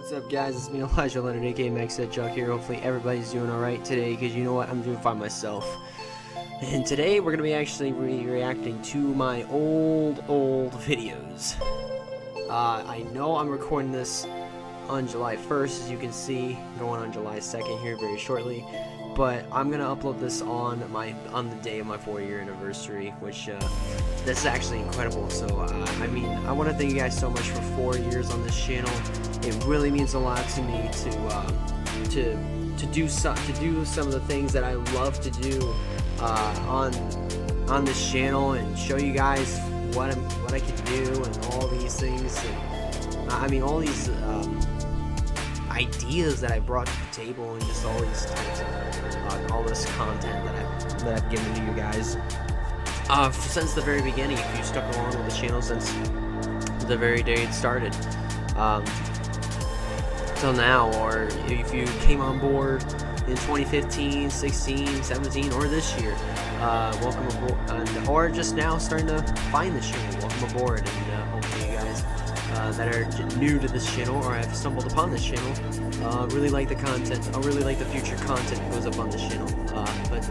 What's up, guys? It's me, Elijah Leonard, aka Chuck here. Hopefully everybody's doing alright today, because you know what? I'm doing fine myself. And today we're going to be actually reacting to my old videos. I know I'm recording this on July 1st, as you can see, going on July 2nd here very shortly. But I'm going to upload this on the day of my 4-year anniversary, which this is actually incredible. So I mean, I want to thank you guys so much for 4 years on this channel. It really means a lot to me to do some of the things that I love to do on this channel, and show you guys what I can do and all these things. And I mean, all these ideas that I brought to the table, and just all these types of all this content that I've given to you guys since the very beginning. If you stuck along with the channel since the very day it started till now, or if you came on board in 2015, 16, 17, or this year, welcome aboard, or just now starting to find the channel, welcome aboard. And hopefully you guys that are new to this channel or have stumbled upon this channel really like the content. I really like the future content that goes up on this channel. But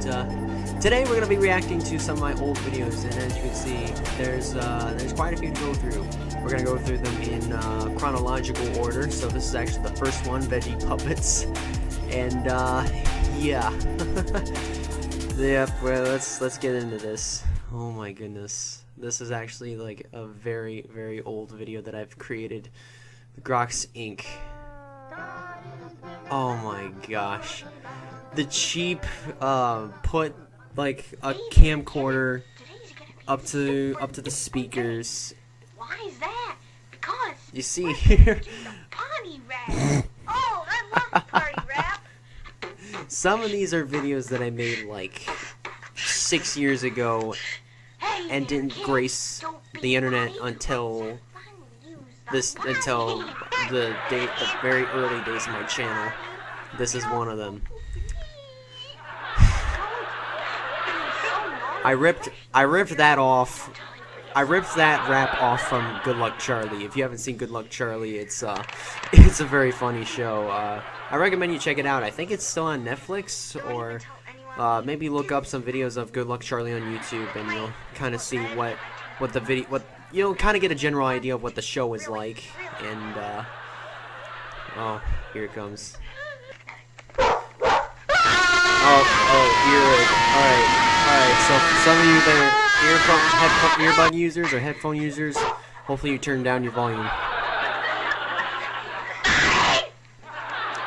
today we're going to be reacting to some of my old videos, and as you can see, there's quite a few to go through. We're going to go through them in chronological order. So this is actually the first one, Veggie Puppets, and yeah. Yep, well, let's get into this. Oh my goodness. This is actually like a very, very old video that I've created. Grox Inc. Oh my gosh. The cheap put like a camcorder up to the speakers. Why is that? Because you see here. Party rap. Oh, I love party rap. Some of these are videos that I made like 6 years ago and didn't grace the internet until the very early days of my channel. This is one of them. I ripped that off. I ripped that rap off from Good Luck Charlie. If you haven't seen Good Luck Charlie, it's a very funny show. I recommend you check it out. I think it's still on Netflix, or maybe look up some videos of Good Luck Charlie on YouTube, and you'll kind of see what you'll kind of get a general idea of what the show is like. And oh, here it comes. Alright, so for some of you that are earbud users or headphone users, hopefully you turn down your volume.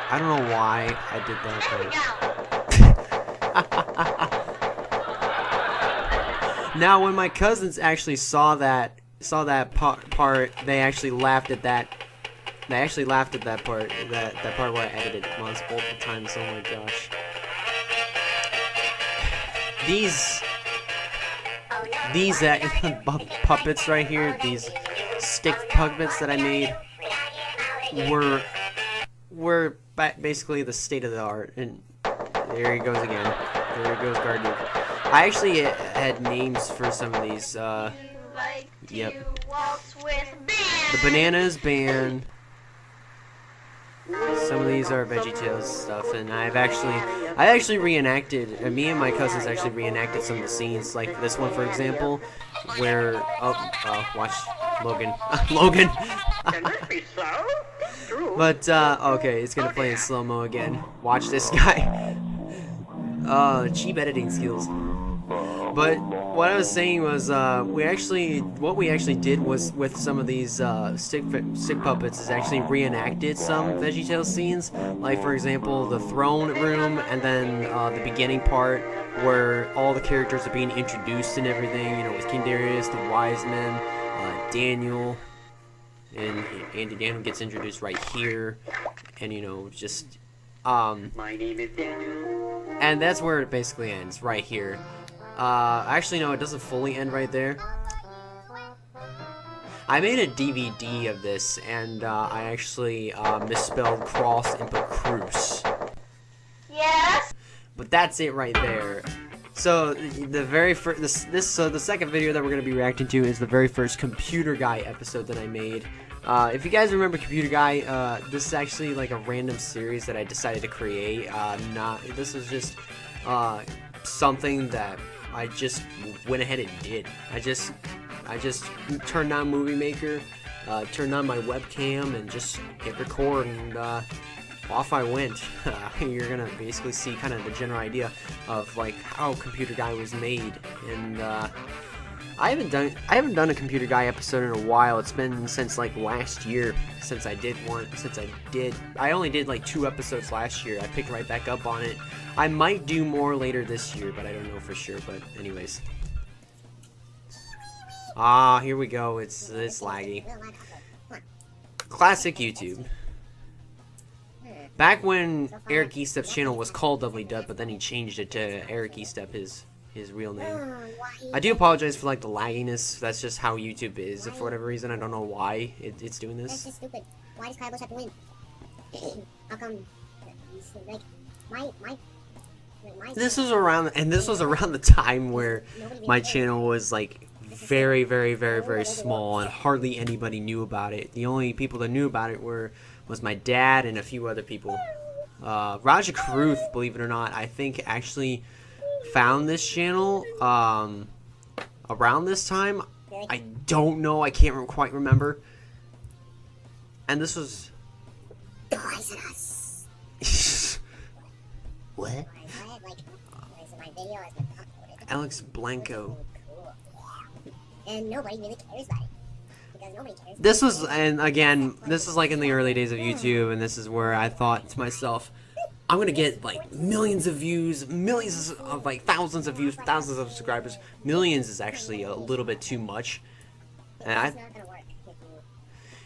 I don't know why I did that, but now when my cousins actually saw that part, they actually laughed at that. They actually laughed at that part, that part where I edited multiple times. Oh my gosh. These puppets right here, these stick puppets that I made, were basically the state of the art. And there he goes again. There he goes, Gardner. I actually had names for some of these. Yep. The Bananas Band. Some of these are VeggieTales stuff, and I actually reenacted. Me and my cousins actually reenacted some of the scenes, like this one, for example, where watch Logan, Logan. But okay, it's gonna play in slow mo again. Watch this guy. Cheap editing skills. But what I was saying was, what we actually did was, with some of these stick puppets, is actually reenacted some VeggieTales scenes. Like, for example, the throne room, and then the beginning part where all the characters are being introduced and everything. You know, with King Darius, the wise men, Daniel, and Andy Daniel gets introduced right here, and you know, just my name is Daniel. And that's where it basically ends, right here. Actually, no, it doesn't fully end right there. I made a DVD of this, and I actually misspelled cross and put cruise. Yes. But that's it right there. So the very first, so the second video that we're gonna be reacting to is the very first Computer Guy episode that I made. If you guys remember Computer Guy, this is actually like a random series that I decided to create. This was just something that I just went ahead and did. I just turned on Movie Maker, turned on my webcam, and just hit record, and off I went. You're gonna basically see kind of the general idea of like how Computer Guy was made, and I haven't done a Computer Guy episode in a while. It's been since like last year since I did one. I only did like 2 episodes last year. I picked right back up on it. I might do more later this year, but I don't know for sure. But anyways, here we go. It's laggy. Classic YouTube. Back when Eric Estep's channel was called Lovely Duck, but then he changed it to Eric Estep, his real name. I do apologize for like the lagginess. That's just how YouTube is. For whatever reason, I don't know why it's doing this. That's just stupid. Why does Kyle Busch have to win? How come? Like my. This was around the time where my channel was like very, very, very, very small, and hardly anybody knew about it. The only people that knew about it was my dad and a few other people. Raja Karuth, believe it or not, I think actually found this channel around this time. I don't know. I can't quite remember. And this was what? Alex Blanco. And nobody really cares about it. Because nobody cares. This was, and again, this is like in the early days of YouTube, and this is where I thought to myself, I'm gonna get like millions of views, millions of like thousands of views, thousands of subscribers. Millions is actually a little bit too much. And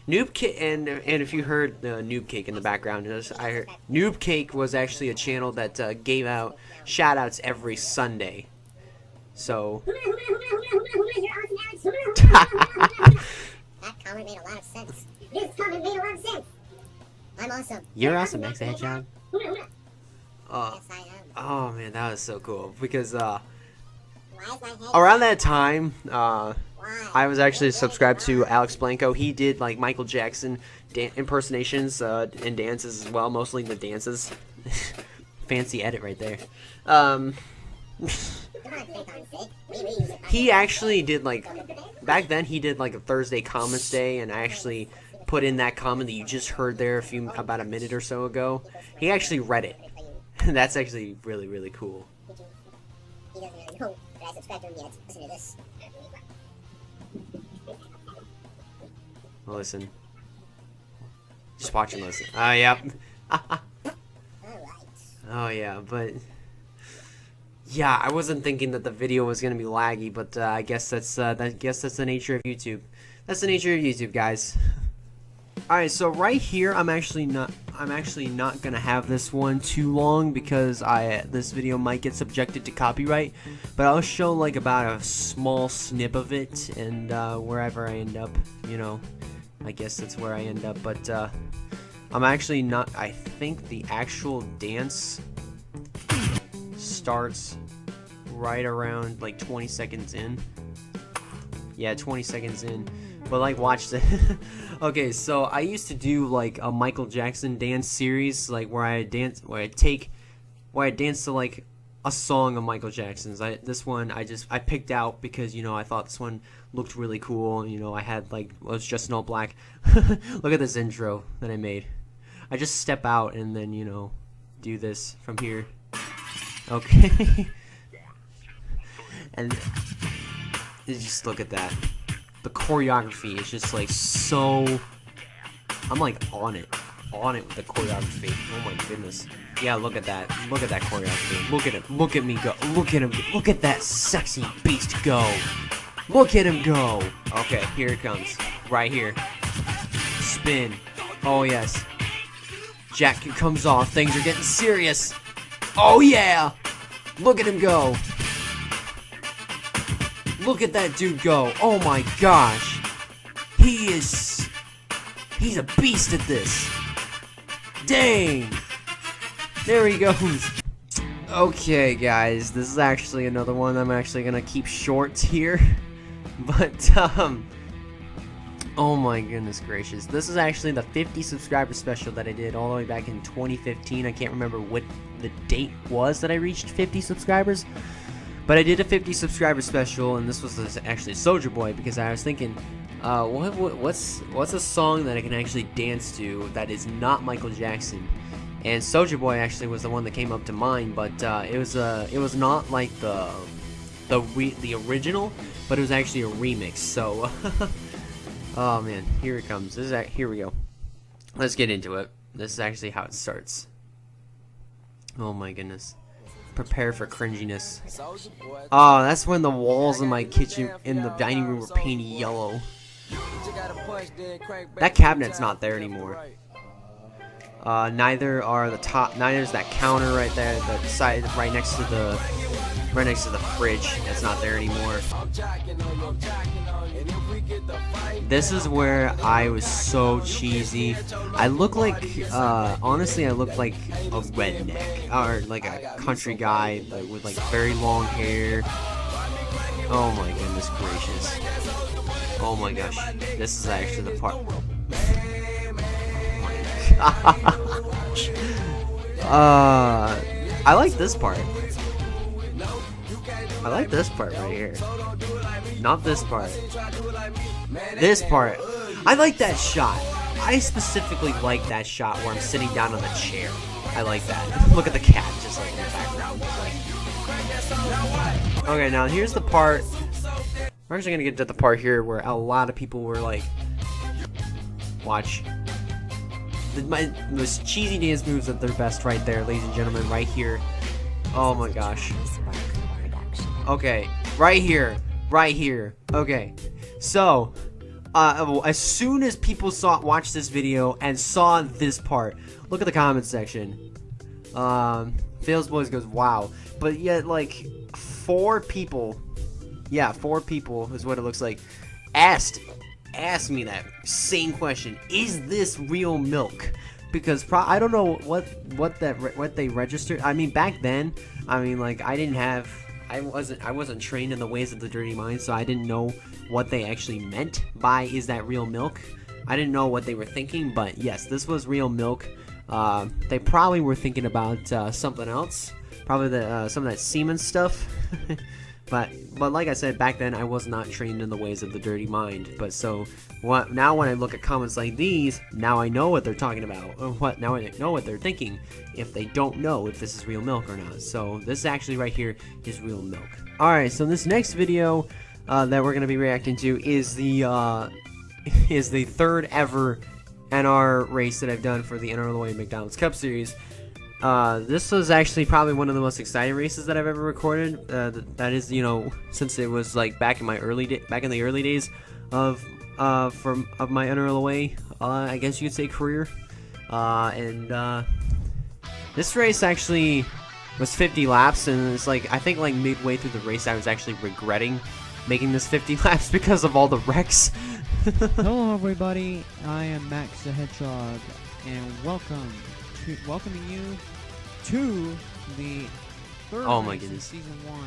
Noob Cake, and if you heard Noob Cake in the background, I heard Noob Cake was actually a channel that gave out shout outs every Sunday. So that comment made a lot of sense. This comment made a lot of sense. I'm awesome. You're awesome, Max Hedgehog. Yes, I am. Oh man, that was so cool because Why is my head around that time, I was actually subscribed to Alex Blanco. He did like Michael Jackson impersonations and dances as well, mostly the dances. Fancy edit right there. He actually did like, back then he did like a Thursday Comments Day, and I actually put in that comment that you just heard there about a minute or so ago. He actually read it. That's actually really, really cool. He doesn't really know that I subscribed to him yet. Listen to this. Listen. Just watch and listen. Oh, yep. Alright. Oh, yeah, but yeah, I wasn't thinking that the video was gonna be laggy, but I guess that's the nature of YouTube. That's the nature of YouTube, guys. All right, so right here, I'm actually not gonna have this one too long because this video might get subjected to copyright, but I'll show like about a small snip of it, and wherever I end up, you know, I guess that's where I end up. But I'm actually not. I think the actual dance starts right around like 20 seconds in. Yeah, 20 seconds in. But like, watch this. Okay, so I used to do like a Michael Jackson dance series, like where I dance to like a song of Michael Jackson's. This one I picked out because, you know, I thought this one looked really cool. You know, I was just in all black. Look at this intro that I made. I just step out and then, you know, do this from here. Okay. And just look at that. The choreography is just like so. I'm like on it with the choreography. Oh my goodness. Yeah, look at that. Look at that choreography. Look at him. Look at me go. Look at him. Look at that sexy beast go. Look at him go. Okay, here it comes. Right here. Spin. Oh yes. Jacket comes off. Things are getting serious. Oh yeah. Look at him go. Look at that dude go. Oh my gosh. He's a beast at this. Dang. There he goes. Okay, guys. This is actually another one I'm actually going to keep short here. But, Oh my goodness gracious. This is actually the 50 subscriber special that I did all the way back in 2015. I can't remember what the date was that I reached 50 subscribers. But I did a 50 subscriber special, and this was actually Soulja Boy, because I was thinking, what's a song that I can actually dance to that is not Michael Jackson? And Soulja Boy actually was the one that came up to mind, but it was not like the original, but it was actually a remix. So, oh man, here it comes. Here we go. Let's get into it. This is actually how it starts. Oh my goodness. Prepare for cringiness. Oh, that's when the walls in my kitchen, in the dining room, were painted yellow. That cabinet's not there anymore. Neither is that counter right there, the side right next to the fridge. That's not there anymore. This is where I was so cheesy. I look like, honestly, I look like a redneck, or like a country guy with like very long hair. Oh my goodness gracious. Oh my gosh. This is actually the part. I like this part. I like this part right here. Not this part. This part. I like that shot. I specifically like that shot where I'm sitting down on the chair. I like that. Look at the cat just like in the background. Okay, now here's the part. We're actually gonna get to the part here where a lot of people were like, watch. My most cheesy dance moves at their best right there, ladies and gentlemen, right here. Oh my gosh. Okay, right here. Okay, so as soon as people watched this video and saw this part, look at the comment section. Fails Boys goes, wow. But yet, like, 4 people is what it looks like, asked me that same question: is this real milk? Because I don't know what they registered. I mean, back then, I mean, like, I wasn't trained in the ways of the dirty mind, so I didn't know what they actually meant by "is that real milk." I didn't know what they were thinking, but yes, this was real milk. They probably were thinking about something else, probably some of that semen stuff. But like I said, back then I was not trained in the ways of the dirty mind. But so now when I look at comments like these, now I know what they're talking about. Now I know what they're thinking if they don't know if this is real milk or not. So this actually right here is real milk. Alright, so this next video that we're going to be reacting to is the third ever NR race that I've done for the NR Illinois McDonald's Cup Series. This was actually probably one of the most exciting races that I've ever recorded. That is, you know, since it was like back in the early days of my NRLOA, I guess you could say, career. This race actually was 50 laps, and it's like, I think like midway through the race I was actually regretting making this 50 laps because of all the wrecks. Hello everybody, I am Max the Hedgehog, and welcoming you to the third race in season 1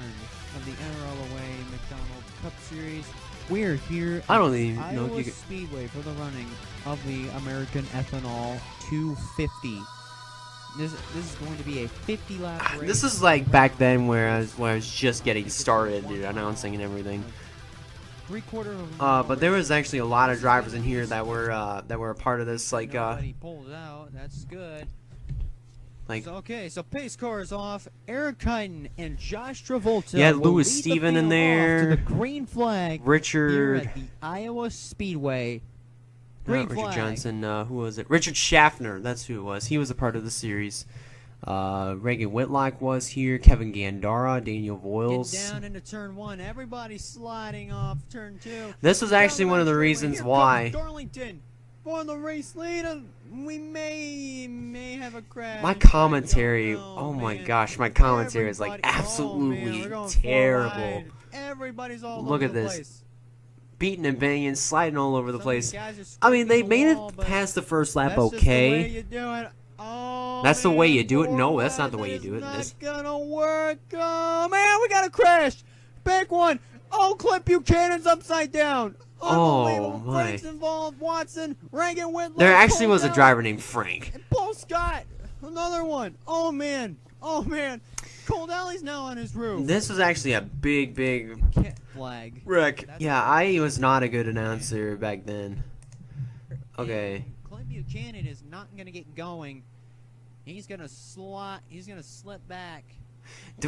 of the NRLOA McDonald's Cup Series. We're here at Iowa Speedway for the running of the American Ethanol 250. This is going to be a 50-lap race. This is like back then where I was just getting started, dude, announcing and everything. But there was actually a lot of drivers in here that were a part of this. Like, nobody pulled out. That's good. Like, so pace car is off. Eric Kiten and Josh Travolta. Yeah, Louis Steven in there. To the green flag. Richard. Here at the Iowa Speedway. Green Richard flag. Johnson. Who was it? Richard Schaffner. That's who it was. He was a part of the series. Reagan Whitlock was here. Kevin Gandara. Daniel Voiles. Get down into turn 1. Everybody sliding off turn 2. This was actually one of the reasons why. Darlington for the race leader. We may have a crash. My commentary, oh my gosh, my commentary is like absolutely terrible. Everybody's all Look over at the this. place. Beating and banging, sliding all over the place. I mean, they made it past the first lap okay. That's the way you do it. No, that's not the way you do it. That's gonna work. Oh man, we got a crash. Back one. Oh, Clint Buchanan's upside down. Unbelievable. my. Frank's involved. Watson, Reagan, Whitlow. There actually was a Cole driver named Frank. and Paul Scott. Another one. Oh man. Cole Dowley's now on his roof. This was actually a big Cat flag. wreck. That's Yeah, I was not a good announcer back then. Okay. Clint Buchanan is not gonna get going. He's gonna slide. He's gonna slip back.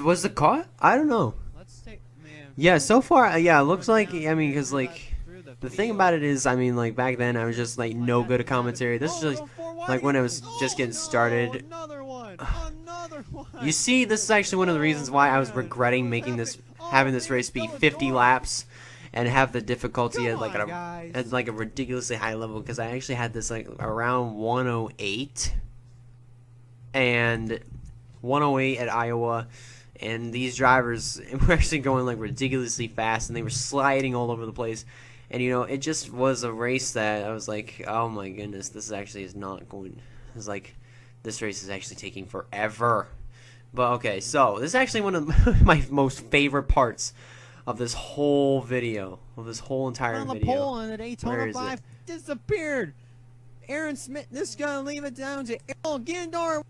Was the car? I don't know. Let's take man. Yeah, so far, yeah, it looks like, Down I mean, through because, like, the thing field. about it is, I mean, like, back then, I was just, like, no good at commentary. This is, like, when I was just getting started. Another one. You see, this is actually one of the reasons why I was regretting making this, having this race be 50 laps and have the difficulty at, like, a ridiculously high level, because I actually had this, like, around 108 and 108 at Iowa. And these drivers were actually going like ridiculously fast, and they were sliding all over the place. And you know, it just was a race that I was like, oh my goodness, this actually is not going. It's like this race is actually taking forever. But okay, so this is actually one of my most favorite parts of this whole video, of this whole entire on the video. pole and the Where Daytona is 5 disappeared. Aaron Smith, this is gonna leave it down to Errol Gandor.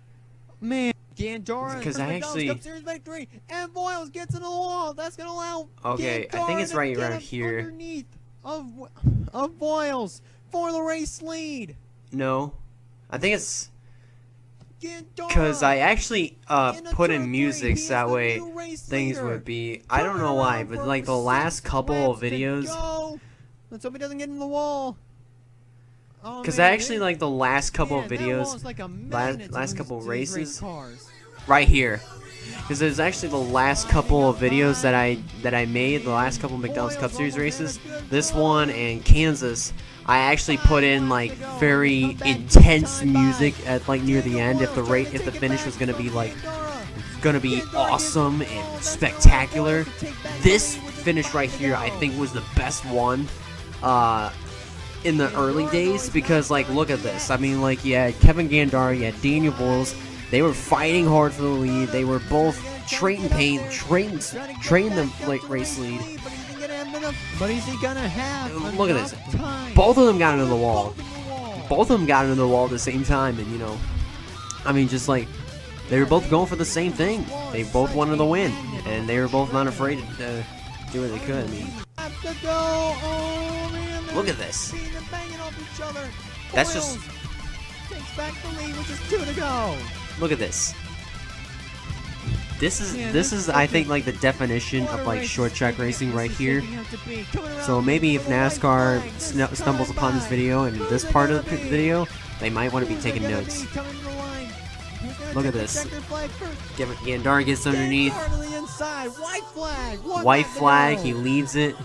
Man. Gandora Because I actually- Cup Series victory, and Boyles gets into the wall. That's gonna allow Okay, I think it's Gandara right to get around up here. underneath of Boyles for the race lead. No, I think it's Gandara because I actually in the put turn in three. music He is so that the way new race things leader. would be. I don't know why, Turnaround but for like the last 6 couple of laps to videos. go. Let's hope he doesn't get in the wall. Oh, Because man, I actually like the last couple of man, that wall videos is like a last magnet couple to these race races. cars. right here. Because there's actually the last couple of videos that I made, the last couple of McDonald's Cup Series races. This one and Kansas, I actually put in like very intense music at like near the end if the finish was gonna be like awesome and spectacular. This finish right here I think was the best one in the early days, because like look at this. I mean, like, you had Kevin Gandara, you had Daniel Boyles. They were fighting hard for the lead. They were both Trayton Payne, trained them like race lead. But is he gonna have Look at this. enough time? Both of them got into the wall. Open the wall. Both of them got into the wall at the same time, and you know, I mean, just like they were both going for the same thing. They both wanted to win, and they were both not afraid to do what they could. I mean, Have to go. Oh, man, look at this. they're banging off each other. That's Boyles just takes back the lead with just 2 to go. look at this. This Man, is I think like the definition of like short track racing right here. So maybe if NASCAR stumbles upon this video and this part of the video, they might want to be taking notes. Look at this. Gandara gets underneath. White flag, he leads it.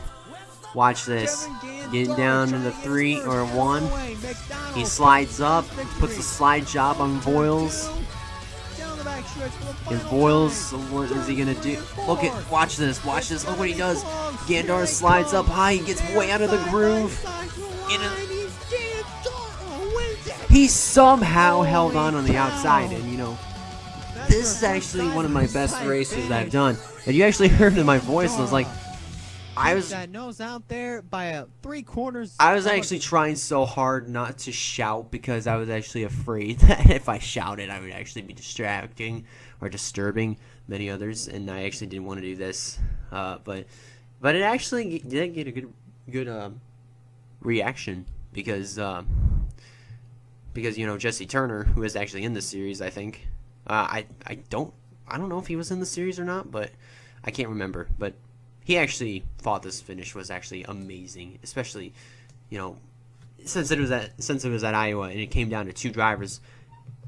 Watch this. Getting down into 3 or 1. He slides up, puts the slide job on Boyles. And Boyles, what is he gonna do? Watch this, look what he does. Gandara slides up high, he gets way out of the groove. He somehow held on the outside, and you know, this is actually one of my best races that I've done. And you actually heard in my voice, I was like, I was out there by a 3/4. I was actually trying so hard not to shout, because I was actually afraid that if I shouted, I would actually be distracting or disturbing many others, and I actually didn't want to do this. But it actually did get a good reaction, because you know, Jesse Turner, who is actually in the series, I think. I don't know if he was in the series or not, but I can't remember. But he actually thought this finish was actually amazing, especially, you know, since it was at Iowa and it came down to 2 drivers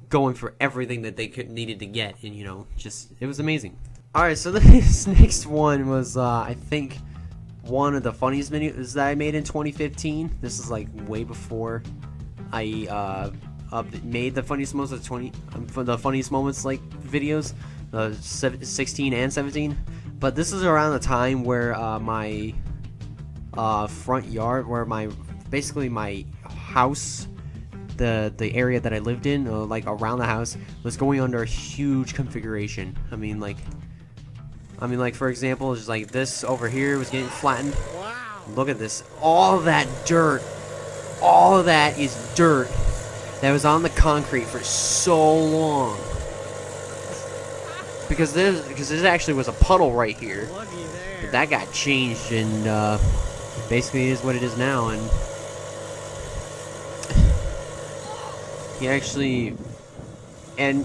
going for everything that they needed to get, and you know, just it was amazing. All right, so this next one was I think one of the funniest videos that I made in 2015. This is like way before I made the funniest moments of the funniest moments like videos, 16 and 17. But this is around the time where my front yard, where my house, the area that I lived in, like around the house, was going under a huge configuration. I mean, like for example, just like this over here was getting flattened. Wow. Look at this. All that dirt. All of that is dirt that was on the concrete for so long. Because this actually was a puddle right here. But that got changed, and basically is what it is now. And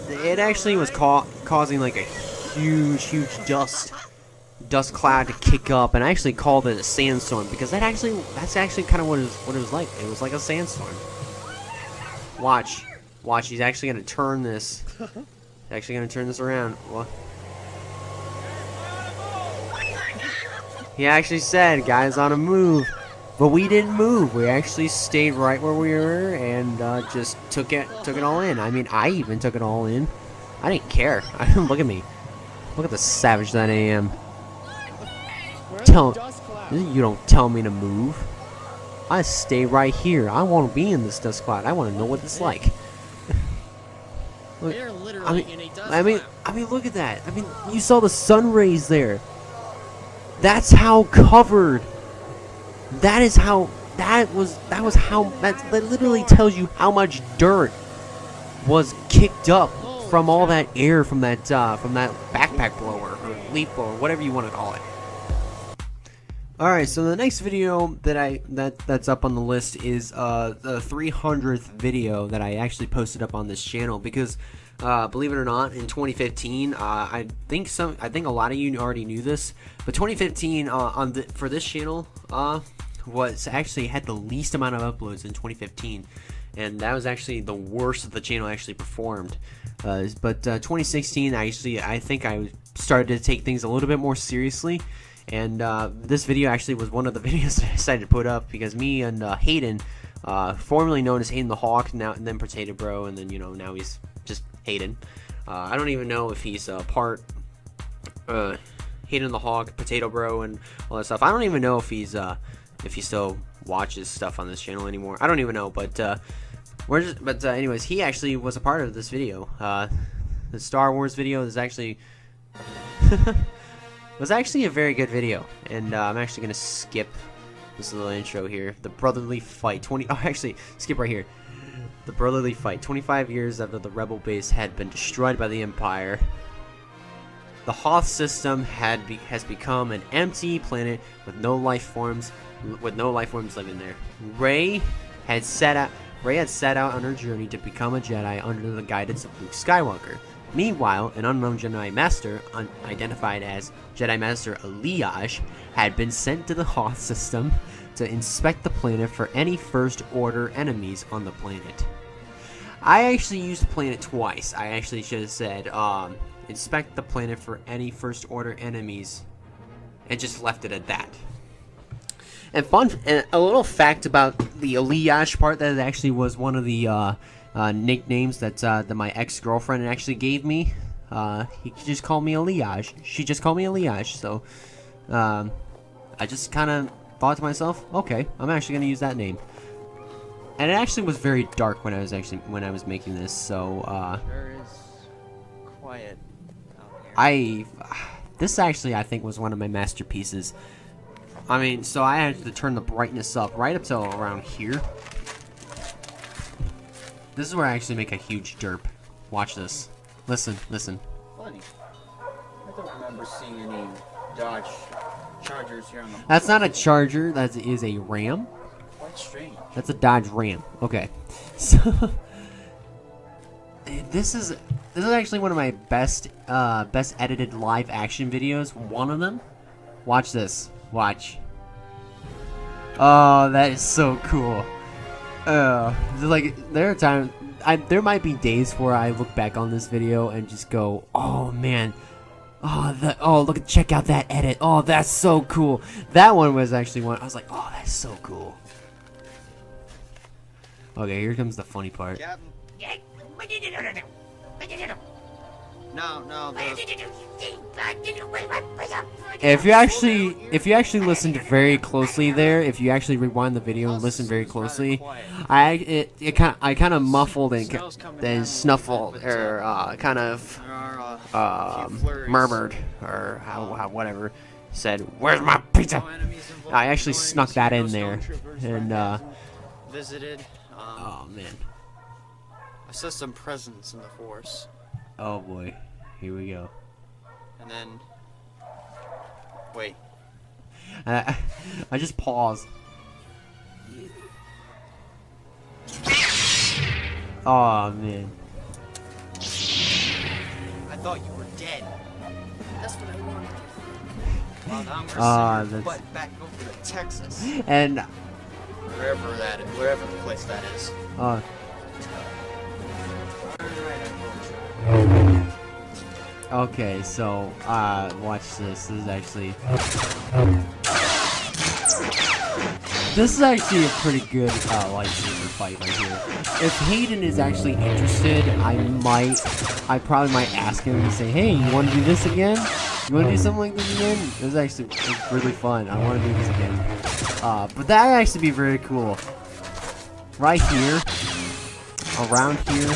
it actually was causing like a huge dust cloud to kick up, and I actually called it a sandstorm because that's actually kind of what it was like. It was like a sandstorm. Watch, he's actually gonna turn this. He's actually gonna turn this around. What? He actually said, "Guys, on a move," but we didn't move. We actually stayed right where we were and just took it all in. I mean, I even took it all in. I didn't care. Look at me. Look at the savage that I am. You don't tell me to move. I stay right here. I want to be in this dust cloud. I want to know what it's like. Look, They're literally in a dust cloud. I mean, look at that. I mean, you saw the sun rays there. That's how covered. That literally tells you how much dirt was kicked up from all that air from that backpack blower or leaf blower, whatever you want to call it. All right, so the next video that's up on the list is the 300th video that I actually posted up on this channel because believe it or not, in 2015, I think a lot of you already knew this, but 2015 for this channel was actually had the least amount of uploads in 2015, and that was actually the worst that the channel actually performed. But 2016, I think I started to take things a little bit more seriously. And this video actually was one of the videos that I decided to put up because me and Hayden, formerly known as Hayden the Hawk, and then Potato Bro, and then now he's just Hayden. I don't even know if he's part Hayden the Hawk, Potato Bro, and all that stuff. I don't even know if he still watches stuff on this channel anymore. I don't even know, but anyways, he actually was a part of this video. The Star Wars video is actually. Was actually a very good video, and I'm actually gonna skip this little intro here. The brotherly fight. Actually, skip right here. The brotherly fight. 25 years after the rebel base had been destroyed by the Empire, the Hoth system has become an empty planet with no life forms living there. Rey had set out on her journey to become a Jedi under the guidance of Luke Skywalker. Meanwhile, an unknown Jedi Master, identified as Jedi Master Eliash, had been sent to the Hoth system to inspect the planet for any First Order enemies on the planet. I actually used planet twice. I actually should have said, inspect the planet for any First Order enemies, and just left it at that. And a little fact about the Eliash part, that it actually was one of the nicknames that my ex-girlfriend actually gave me. He just called me Eliash. She just called me Eliash. So I just kind of thought to myself, okay, I'm actually gonna use that name. And it actually was very dark when I was making this. So Sure is quiet out here. This actually I think was one of my masterpieces. I mean, so I had to turn the brightness up right up to around here. This is where I actually make a huge derp. Watch this. Listen. Funny. I don't remember seeing any Dodge Chargers here on the. That's not a Charger. That is a Ram. Quite strange. That's a Dodge Ram. Okay. So this is actually one of my best edited live action videos. One of them. Watch this. Watch. Oh, that is so cool. Like there are times, there might be days where I look back on this video and just go, oh man, check out that edit. Oh, that's so cool. That one was actually one I was like, oh, that's so cool. Okay, here comes the funny part. No. If you actually listened very closely there, if you actually rewind the video and listen very closely, I kind of muffled and snuffled or kind of murmured or how whatever. said, "Where's my pizza?" I actually snuck that in there, and visited. oh man. I saw some presence in the force. Oh boy, here we go. And then, wait. I just paused. Oh man. I thought you were dead. That's what I wanted. Well, now I'm Ah, gonna send your that's- butt back over to Texas, And wherever that is, wherever the place that is. Okay, so watch this. This is actually a pretty good lightsaber fight right here. If Hayden is actually interested, I probably might ask him and say, "Hey, you want to do this again? You want to do something like this again?" It's really fun. I want to do this again. But that would actually be very cool. Right here, around here.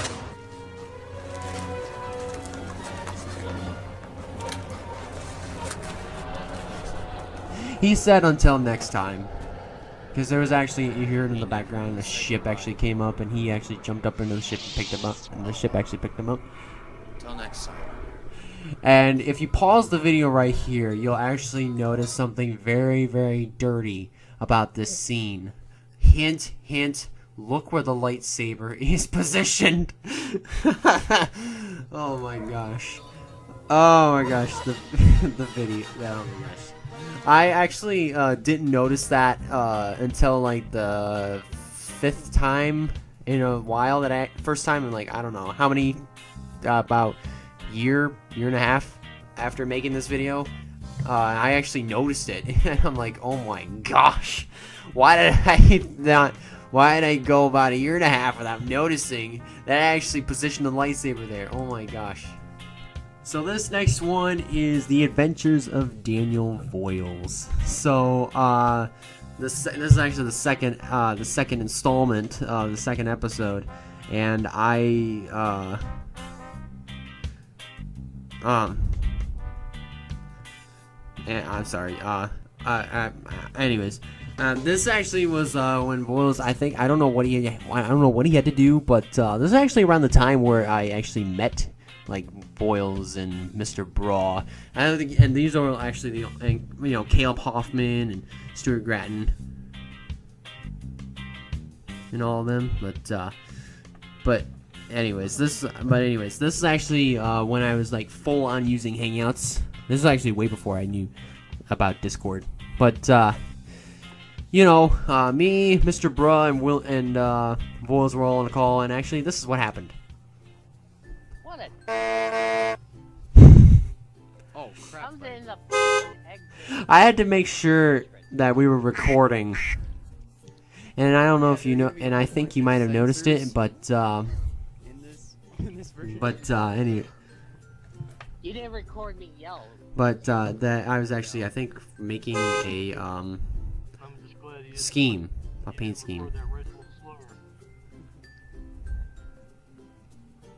He said until next time. Because there was actually, you hear it in the background, the ship actually came up and he actually jumped up into the ship and picked him up. And the ship actually picked him up. Till next time. And if you pause the video right here, you'll actually notice something very, very dirty about this scene. Hint, hint, look where the lightsaber is positioned. Oh my gosh. Oh my gosh, the video, oh my gosh. I actually didn't notice that until like the 5th time in a while first time in like, I don't know how many, about year and a half after making this video, I actually noticed it. And I'm like, oh my gosh, why did I go about a year and a half without noticing that I actually positioned the lightsaber there? Oh my gosh. So this next one is The Adventures of Daniel Voiles. So this is actually the second installment, the second episode, and I'm sorry. Anyways, this actually was when Voiles. I don't know what he had to do, but this is actually around the time where I actually met like Voiles and Mr. Bra. And these are actually Caleb Hoffman and Stuart Gratton and all of them. But anyways, this is actually when I was like full on using Hangouts. This is actually way before I knew about Discord. But me, Mr. Bra, and Voiles were all on the call, and actually this is what happened. What a Oh crap! comes in the exit. I had to make sure that we were recording, and I don't know if you know, and I think you might have noticed it, but In this version. anyway, You didn't record me yell. but that I was actually, I think, making a scheme, a paint scheme.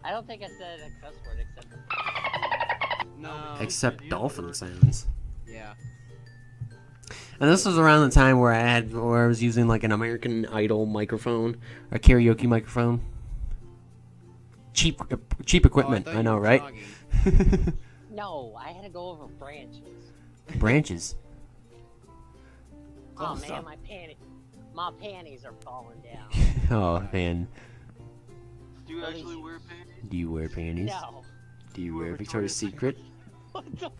I don't think I said a cuss word except. No. Except dolphin sounds. Yeah. And this was around the time where I was using like an American Idol microphone, a karaoke microphone. Cheap equipment, Oh, I thought know, you were right? jogging. No, I had to go over branches. Branches. Oh Close man, up. my panties are falling down. Oh man, Do you actually wear panties? do you wear panties? No. Do you wear Victoria's Secret? What the?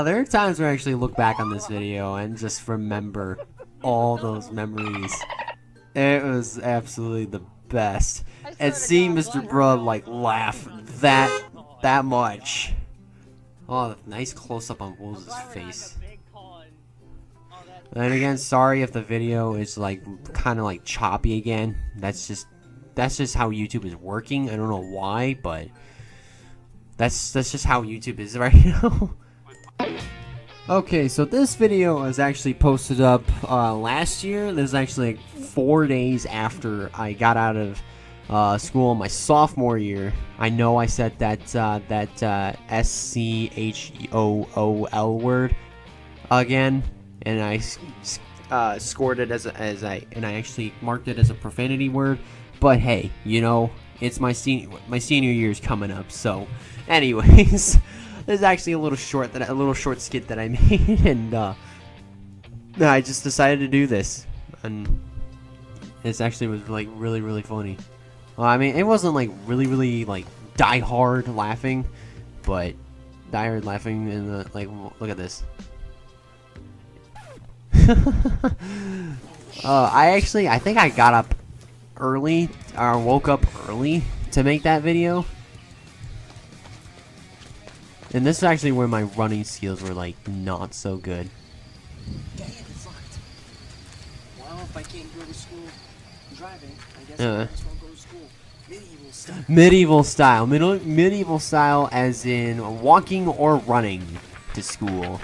There are times where I actually look back on this video and just remember all those memories. It was absolutely the best. I swear And to seeing God, Mr. what Bro happened? like laugh that much. Oh, nice close up on I'm Wolves' glad we're not in a face. big con. Oh, that's And again, sorry if the video is like kind of like choppy again. That's just how YouTube is working. I don't know why, but that's just how YouTube is right now. Okay, so this video was actually posted up last year. This is actually like 4 days after I got out of school my sophomore year. I know I said that SCHOOL word again, and I scored it and I actually marked it as a profanity word. But hey, you know, it's my senior year's coming up. So, anyways, there's actually a little short skit that I made, and I just decided to do this, and it actually was like really funny. Well, I mean, it wasn't like really like die hard laughing, but die hard laughing in the like. Look at this. I think I got up early, or woke up early to make that video. And this is actually where my running skills were like not so good. Dang it, it's locked. Well, if I can't go to school driving, I guess I might as well go to school medieval style. Medieval style as in walking or running to school.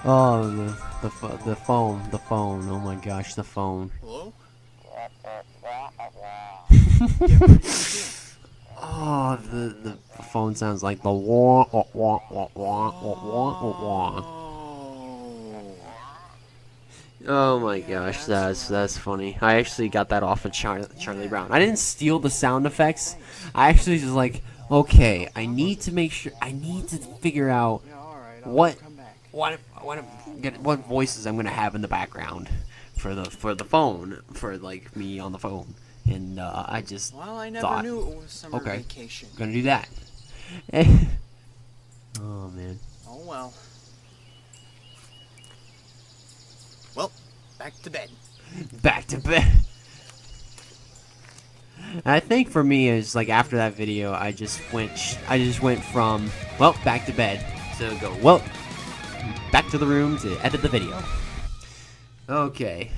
Oh, the phone. Oh my gosh, the phone. Hello? Oh, the phone sounds like the wah wah wah wah wah wah wah. Oh my gosh, that's funny. I actually got that off of Charlie Brown. I didn't steal the sound effects. I actually just like, okay, I need to figure out what voices I'm gonna have in the background for the phone, for like me on the phone. And I just I never thought, knew it was summer vacation. gonna do that. Oh man. Oh well. Well, back to bed. Back to bed. I think for me, it's like after that video, I just went from back to bed to go back to the room to edit the video. Okay.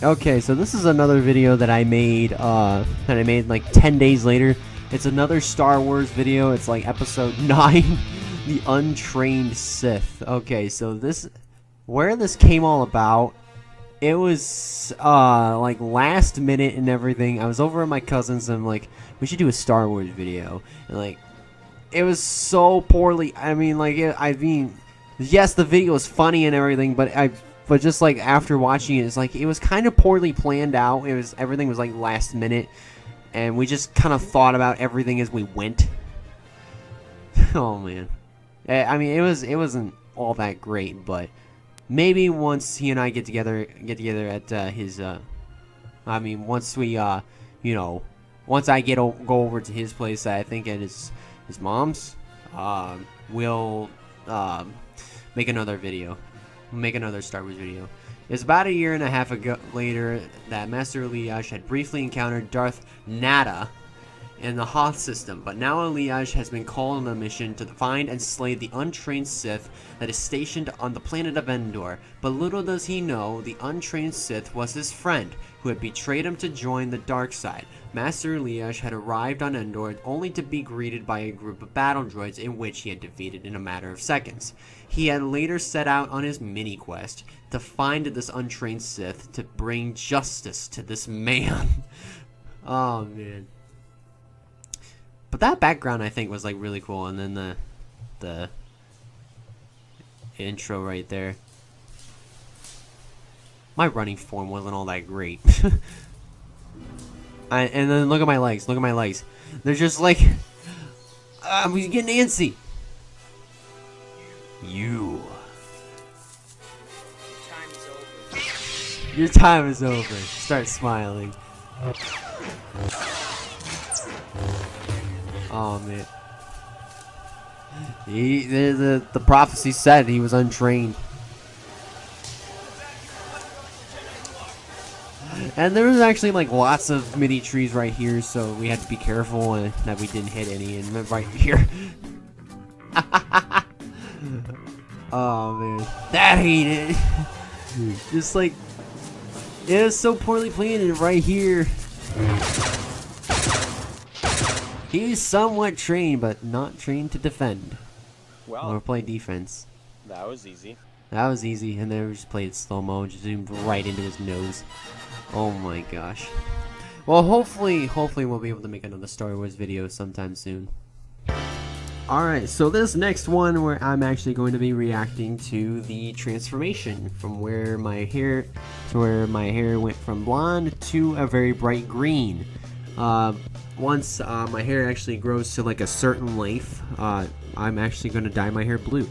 Okay, so this is another video that I made like 10 days later. It's another Star Wars video. It's like episode 9, The Untrained Sith. Okay, so where this came all about, it was like last minute and everything. I was over at my cousin's and I'm like, we should do a Star Wars video. And like, it was so poorly, yes, the video was funny and everything, but just like after watching it, it's like it was kind of poorly planned out. Everything was like last minute, and we just kind of thought about everything as we went. Oh man, I mean it wasn't all that great, but maybe once he and I get together at his once we once I go over to his place, I think at his mom's, we'll make another video. Make another Star Wars video. It's about a year and a half ago later that Master Eliash had briefly encountered Darth Nada in the Hoth system, but now Eliash has been called on a mission to find and slay the untrained Sith that is stationed on the planet of Endor. But little does he know, the untrained Sith was his friend, who had betrayed him to join the dark side. Master Eliash had arrived on Endor only to be greeted by a group of battle droids in which he had defeated in a matter of seconds. He had later set out on his mini-quest to find this untrained Sith to bring justice to this man. Oh, man. But that background, I think, was, like, really cool. And then the intro right there. My running form wasn't all that great. And then look at my legs. Look at my legs. They're just like... I'm getting antsy. You. Time is over. Your time is over. Start smiling. Oh man. The prophecy said he was untrained. And there was actually like lots of mini trees right here, so we had to be careful that we didn't hit any. And right here. Oh man, that ain't it. Just like it is so poorly planned right here. He's somewhat trained, but not trained to defend or play defense. That was easy. That was easy, and then we just played slow-mo, just zoomed right into his nose. Oh my gosh. Well, hopefully we'll be able to make another Star Wars video sometime soon. Alright, so this next one where I'm actually going to be reacting to the transformation from where my hair went from blonde to a very bright green. Once my hair actually grows to like a certain length, I'm actually going to dye my hair blue.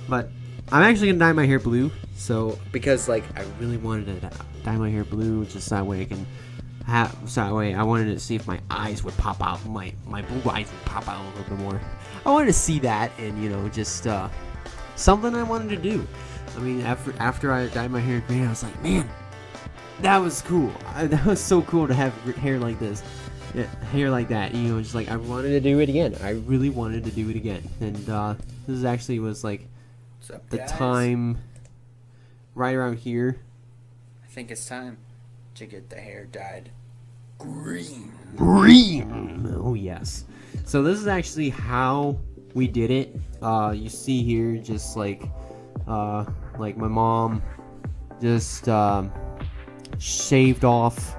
But I'm actually going to dye my hair blue, so because like I really wanted to dye my hair blue just that way I can I wanted to see if my eyes would pop out, my blue eyes would pop out a little bit more. I wanted to see that, and you know, just something I wanted to do. I mean, after I dyed my hair green, I was like, man, that was cool. That was so cool to have hair like this, hair like that. You know, just like I wanted to do it again. I really wanted to do it again, and this actually was like the time right around here. I think it's time to get the hair dyed green. Oh yes. So this is actually how we did it. You see here, just like my mom just shaved off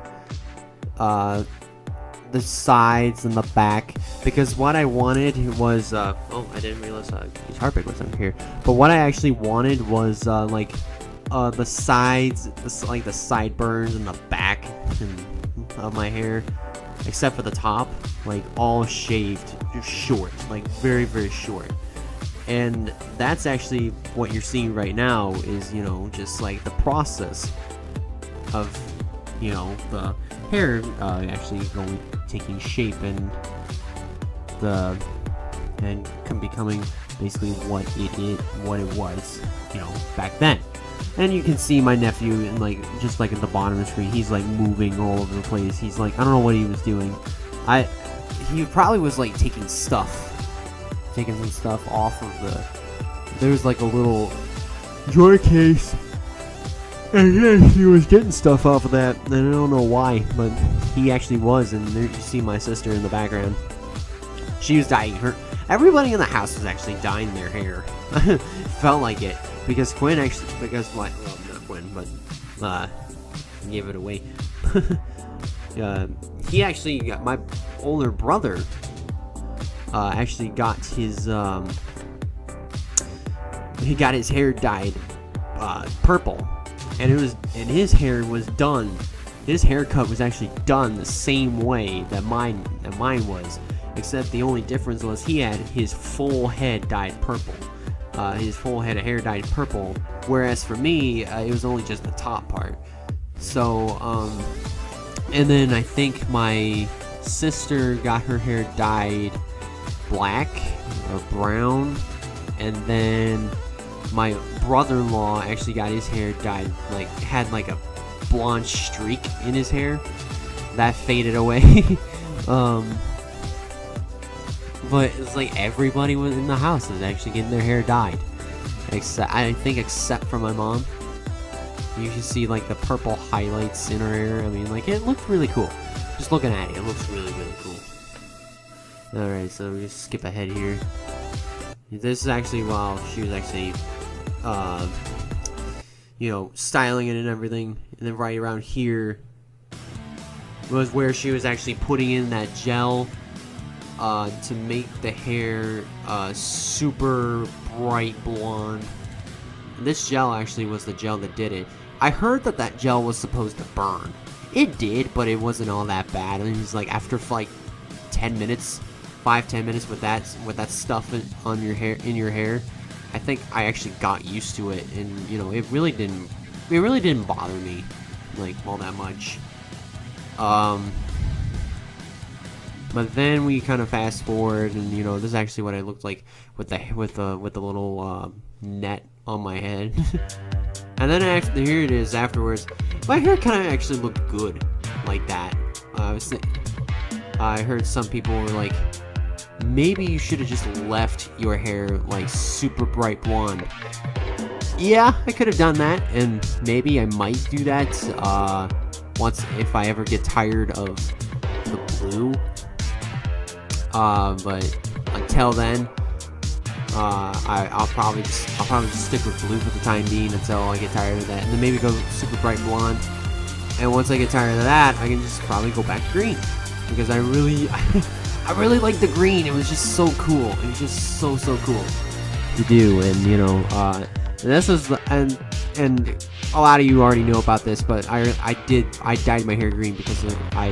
the sides and the back, because what I wanted was oh, I didn't realize guitar pick was under here. But what I actually wanted was the sides, like the sideburns and the back of my hair, except for the top, like all shaved, just short, like very, very short. And that's actually what you're seeing right now is, you know, just like the process of, you know, the hair actually taking shape and becoming basically what it was, you know, back then. And you can see my nephew, and like just like at the bottom of the screen, he's like moving all over the place. He's like, I don't know what he was doing. He probably was like taking some stuff off of there's like a little drawer case, and yeah, he was getting stuff off of that, and I don't know why, but he actually was. And there you see my sister in the background. She was dyeing her. Everybody in the house was actually dyeing their hair. Felt like it. Because Quinn actually, well, not Quinn, but gave it away. He actually got, my older brother actually got his he got his hair dyed purple, and his hair was done. His haircut was actually done the same way that mine was, except the only difference was he had his full head dyed purple. His full head of hair dyed purple, whereas for me, it was only just the top part. So, and then I think my sister got her hair dyed black or brown, and then my brother-in-law actually got his hair dyed, like, had like a blonde streak in his hair. That faded away. But it's like everybody was in the house was actually getting their hair dyed, except for my mom. You can see like the purple highlights in her hair. I mean, like, it looked really cool. Just looking at it, it looks really, really cool. Alright, so we just skip ahead here. This is actually while she was actually you know, styling it and everything. And then right around here was where she was actually putting in that gel to make the hair super bright blonde. And this gel actually was the gel that did it. I heard that gel was supposed to burn. It did, but it wasn't all that bad. I mean, it's like after like 10 minutes, 5-10 minutes with that stuff on your hair, in your hair, I think I actually got used to it, and you know, it really didn't bother me like all that much. But then we kind of fast forward, and you know, this is actually what I looked like with the little net on my head. And then here it is afterwards. My hair kind of actually looked good like that. I heard some people were like, maybe you should have just left your hair like super bright blonde. Yeah, I could have done that, and maybe I might do that once if I ever get tired of the blue. But until then, I'll probably just stick with blue for the time being until I get tired of that, and then maybe go super bright blonde. And once I get tired of that, I can just probably go back to green, because I really like the green. It was just so cool. It was just so cool to do. And you know, this is and a lot of you already know about this, but I dyed my hair green because I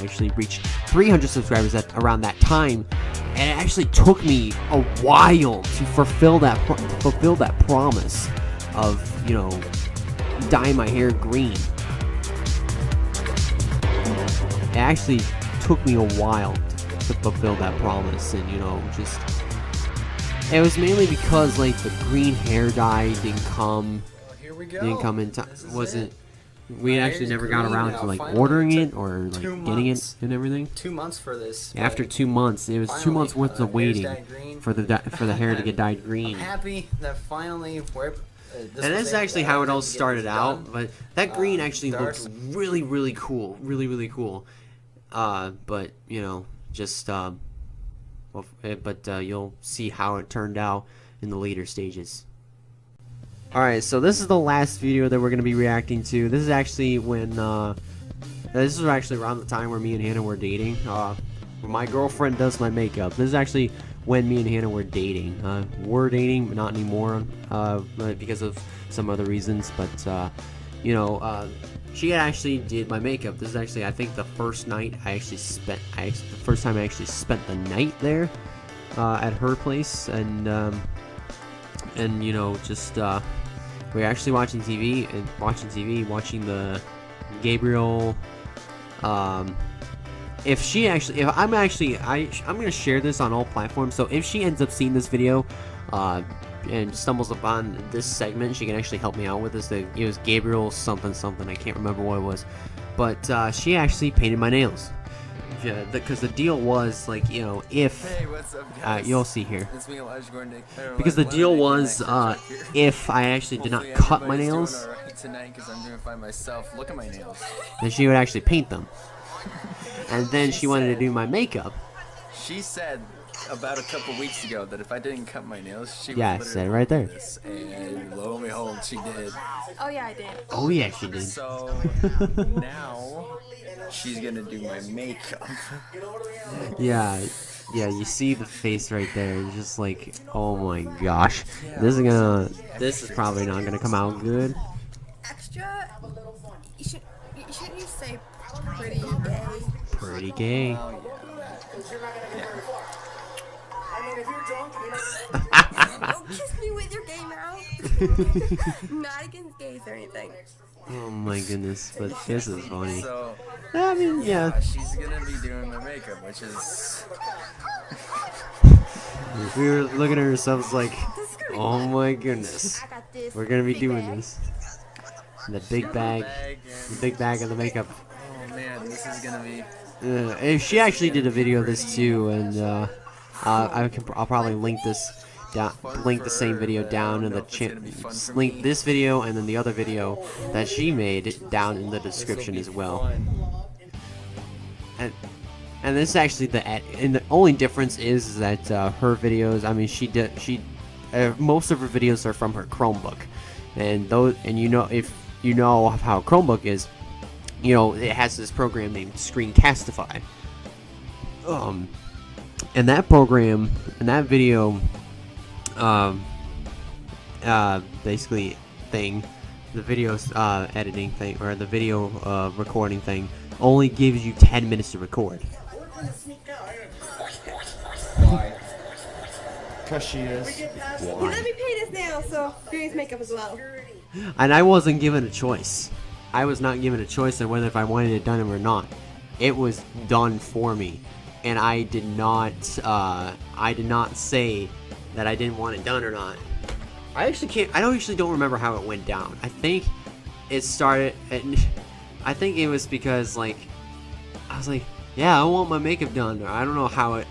actually reached 300 subscribers around that time, and it actually took me a while to fulfill that promise of, you know, dye my hair green. It actually took me a while to fulfill that promise, and you know, just it was mainly because like the green hair dye didn't come in time. Wasn't we actually never got around to like ordering it or like getting it and everything. 2 months for this. After 2 months, it was 2 months worth of waiting for the hair to get dyed green. I'm happy that finally we're. And that's actually how it all started out. But that green actually looked really cool, really cool. But you know, just you'll see how it turned out in the later stages. Alright, so this is the last video that we're going to be reacting to. This is actually when, this is actually around the time where me and Hannah were dating. When my girlfriend does my makeup. This is actually when me and Hannah were dating. We're dating, but not anymore, because of some other reasons. But, you know, she actually did my makeup. This is actually, I think, the first night I actually spent, the first time I actually spent the night there, at her place. And you know, just, we're actually watching TV, watching the Gabriel, I'm gonna share this on all platforms, so if she ends up seeing this video, and stumbles upon this segment, she can actually help me out with this. It was Gabriel something, I can't remember what it was, but, she actually painted my nails. Yeah, because the deal was, like, you know, if you'll see here, because the deal was, if I actually did not cut my nails, then she would actually paint them. And then she wanted to do my makeup. She said about a couple weeks ago that if I didn't cut my nails, she would. Yeah, I said it right there. And lo and behold, she did. Oh yeah, I did. Oh yeah, she did. So now she's gonna do my makeup. Yeah, you see the face right there. It's just like, oh my gosh, this is probably not gonna come out good. Extra. Shouldn't you say pretty gay? Pretty gay. Don't kiss me with your gay mouth. Not against gays or anything. Oh my goodness, but this is funny. So, I mean, yeah. She's gonna be doing my makeup, which is. We were looking at ourselves like, oh my goodness, we're gonna be doing this. The big bag of the makeup. Oh man, this is gonna be. She actually did a video of this too, and I'll probably link this down, link the same video down in the link this video and then the other video that she made down in the description as well. And this is actually the only difference is that her videos, I mean, most of her videos are from her Chromebook, and you know, if you know how Chromebook is, you know, it has this program named Screencastify. And that program, and that video, basically thing, the video editing thing, or the video recording thing, only gives you 10 minutes to record. Why? Because she is. You let me paint his nails, so do his makeup as well. And I wasn't given a choice. I was not given a choice on whether if I wanted it done or not. It was done for me, and I did not say that I didn't want it done or not. I actually don't remember how it went down. I think it started. I think it was because, like, I was like, yeah, I want my makeup done. I don't know how it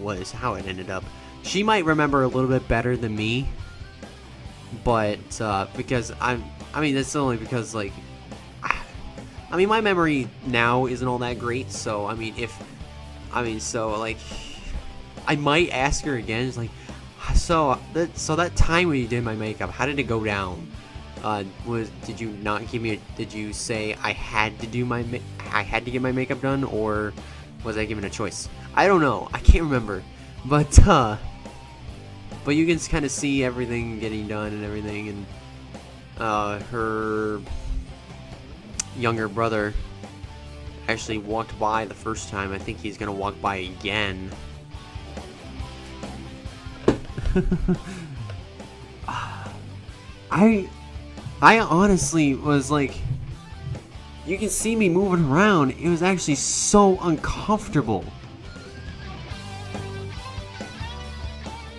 was, how it ended up. She might remember a little bit better than me, but because I mean, that's only because, like, I mean, my memory now isn't all that great. So I mean, like, I might ask her again. It's like, So that time when you did my makeup, how did it go down? Did you not give me did you say I had to do I had to get my makeup done, or was I given a choice? I don't know. I can't remember. But you can kind of see everything getting done and everything, and her younger brother actually walked by the first time. I think he's gonna walk by again. I honestly was like, you can see me moving around. It was actually so uncomfortable.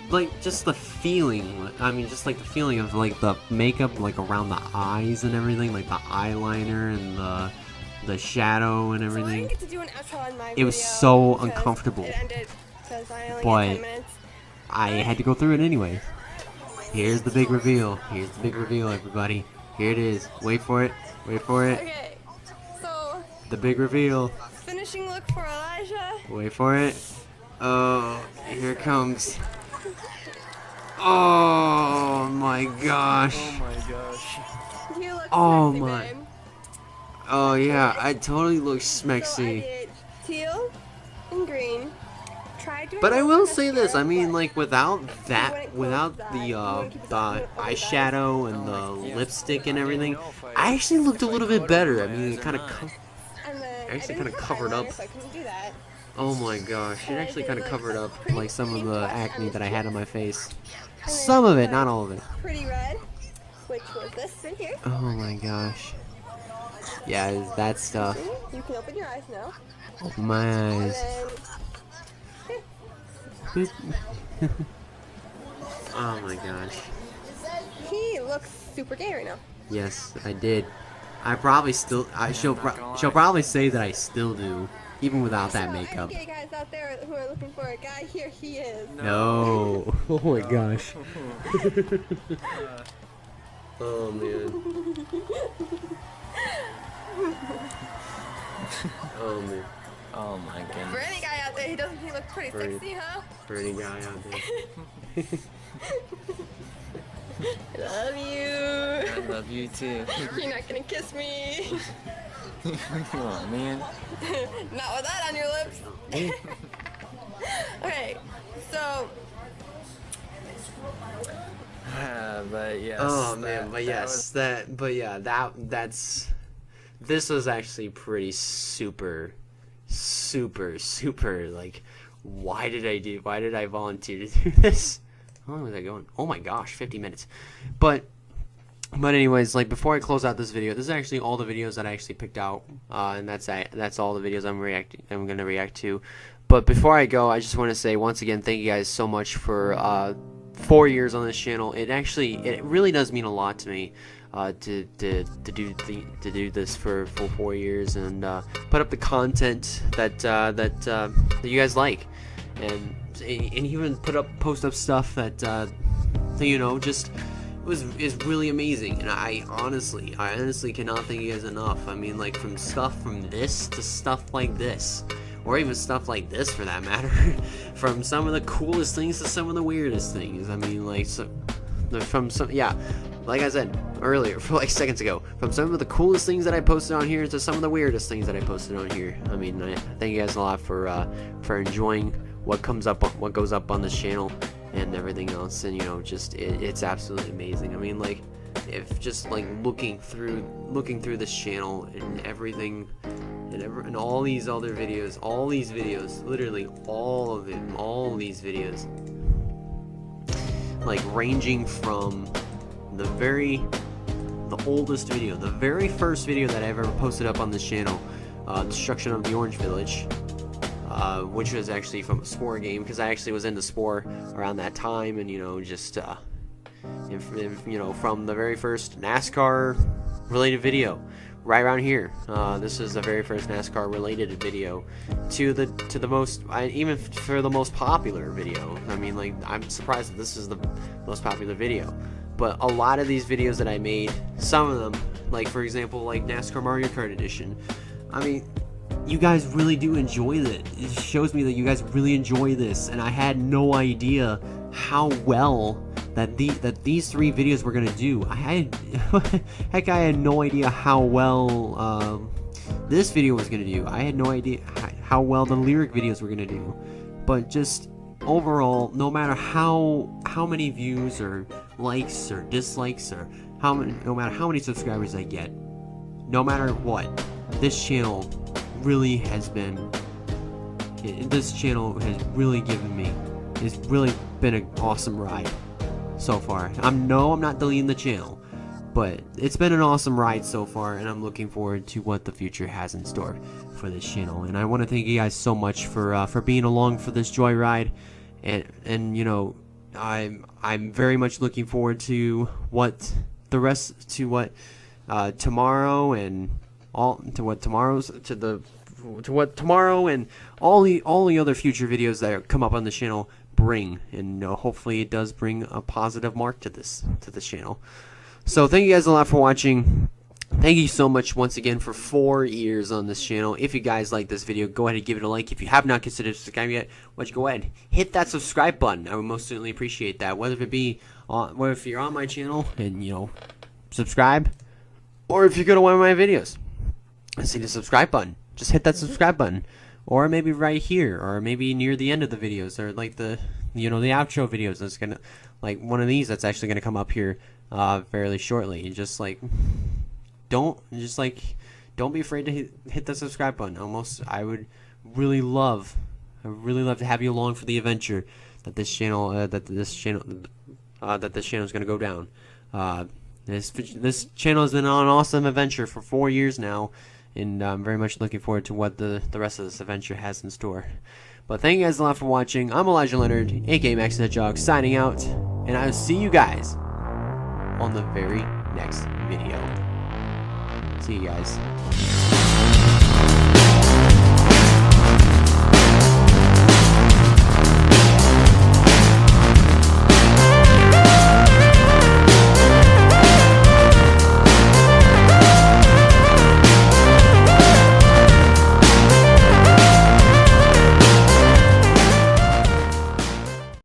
Like, just the feeling, I mean, just like the feeling of like the makeup like around the eyes and everything, like the eyeliner and the shadow and everything. So I didn't get to do an outro on my It was video so because uncomfortable. It ended because I only But had 10 minutes. I had to go through it anyway. Here's the big reveal. Here's the big reveal, everybody. Here it is. Wait for it. Wait for it. Okay, so The big reveal. finishing look for Elijah. Wait for it. Oh, here it comes. Oh my gosh. Oh my gosh. You look Oh sexy, my- babe. Oh yeah, I totally look So I smexy. did teal and green. Tried doing But I a will little say this, I mascara, mean, but like without wouldn't that, close without that. the You wanna keep it open eyeshadow and Oh, the yeah. lipstick and I didn't everything, know if I actually looked a if I little bit covered better. I my mean, eyes it or kind of. not. And then I actually didn't kinda have covered up. eyeliner, so I couldn't do that. Oh my gosh, it And I actually did kind of like covered a up pretty like some of pink the blush acne on that the I had on cheek. my face. And then Some of it, like not all of it. Pretty red, which was this right here. Oh my gosh. Yeah, it's that stuff. See? You can open your eyes now. Open my And eyes. then Oh my gosh. he looks super gay right now. Yes, I did. I probably still. She'll probably say that I still do, even without that So makeup. any gay guys out there who are looking for a guy, here he is. No. Oh my gosh. Oh man. Oh man. Oh my For goodness. any guy out there, he looks pretty Pretty. sexy, huh? For any guy out there. I love I you. love you too. You're not gonna kiss me. Come on, man. Not with that on your lips. Okay, so But yes. Oh man, but yes, this was actually pretty super like, why did I volunteer to do this? How long was I going? Oh my gosh, 50 minutes. But anyways, like, before I close out this video, this is actually all the videos that I actually picked out, and that's all the videos I'm gonna react to. But before I go, I just want to say once again, thank you guys so much for 4 years on this channel. It really does mean a lot to me to do this for 4 years and put up the content that you guys like, and even post up stuff that just is really amazing. And I honestly cannot thank you guys enough. I mean, like, from stuff from this to stuff like this, or even stuff like this for that matter. From some of the coolest things to some of the weirdest things. I mean, like, like I said earlier, for like seconds ago, from some of the coolest things that I posted on here to some of the weirdest things that I posted on here. I mean, I thank you guys a lot for enjoying what goes up on this channel and everything else. And it's absolutely amazing. I mean, like, if just like looking through this channel and everything, and all these other videos, literally all of them, all these videos, like, ranging from the oldest video, the very first video that I've ever posted up on this channel, Destruction of the Orange Village, which was actually from a Spore game, because I actually was into Spore around that time, and from the very first NASCAR related video right around here, this is the very first NASCAR related video, to the most, even for the most popular video. I mean, like, I'm surprised that this is the most popular video. But a lot of these videos that I made, some of them, like, for example, like NASCAR Mario Kart Edition, I mean, you guys really do enjoy it. It shows me that you guys really enjoy this, and I had no idea how well that these 3 videos were gonna do. I had no idea how well this video was gonna do. I had no idea how well the lyric videos were gonna do. But just overall, no matter how many views or likes or dislikes or no matter how many subscribers I get, no matter what, this channel really has been. This channel has really given me. It's really been an awesome ride so far. I'm not deleting the channel, but it's been an awesome ride so far, and I'm looking forward to what the future has in store for this channel. And I want to thank you guys so much for being along for this joyride, and you know, I'm very much looking forward to what tomorrow and tomorrow and all the other future videos that come up on the channel bring, and hopefully it does bring a positive mark to this channel. So thank you guys a lot for watching. Thank you so much once again for 4 years on this channel. If you guys like this video, go ahead and give it a like. If you have not considered subscribing yet, why don't you go ahead, hit that subscribe button. I would most certainly appreciate that. Whether it be if you're on my channel and subscribe, or if you go to one of my videos and see the subscribe button, just hit that subscribe button. Or maybe right here, or maybe near the end of the videos, or like the outro videos. That's gonna, like one of these that's actually gonna come up here fairly shortly. Just like don't be afraid to hit the subscribe button. I would really love to have you along for the adventure that this channel is gonna go down. This channel has been on an awesome adventure for 4 years now. And I'm very much looking forward to what the rest of this adventure has in store. But thank you guys a lot for watching. I'm Elijah Leonard, aka Max the Hedgehog, signing out. And I'll see you guys on the very next video. See you guys.